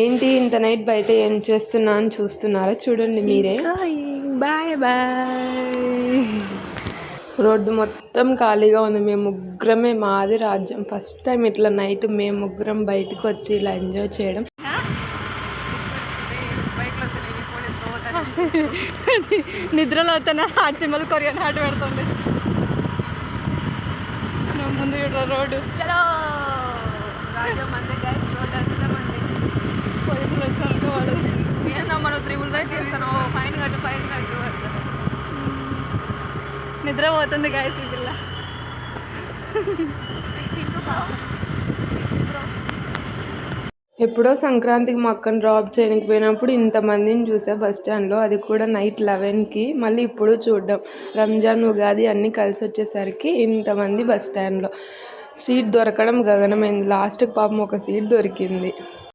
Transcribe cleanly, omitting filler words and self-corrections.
ఏంటి ఇంత నైట్ బయట ఏం చేస్తున్నా అని చూస్తున్నారా? చూడండి మీరే. Bye bye. రోడ్డు మొత్తం ఖాళీగా ఉంది. మేము ముగ్గురమే, మాది రాజ్యం. ఫస్ట్ టైం ఇట్లా నైట్ మేము ముగ్గురం బయటకు వచ్చి ఇలా ఎంజాయ్ చేయడం. నిద్రలో తన హార్ట్ సింబల్ కొరియన్ హార్ట్ పెడుతుంది. ముందు రోడ్డు చలో రాజ్యం అంతే గైస్. రోడ్ అంతా మంది పోలీసులు వచ్చారు. వాడు ఏందో మనం త్రిబుల్ రైట్ చేస్తాను. ఫైన్ కట్టు నిద్ర పోతుంది గైస్ ఈ పిల్ల. ఎప్పుడో సంక్రాంతికి మా అక్కని డ్రాప్ చేయడానికి పోయినప్పుడు ఇంతమందిని చూసా బస్ స్టాండ్లో, అది కూడా నైట్ 11కి. మళ్ళీ ఇప్పుడు చూడడం, రంజాన్ ఉగాది అన్నీ కలిసి వచ్చేసరికి ఇంతమంది బస్ స్టాండ్లో. సీట్ దొరకడం గగనమైంది. లాస్ట్కి పాపం ఒక సీట్ దొరికింది.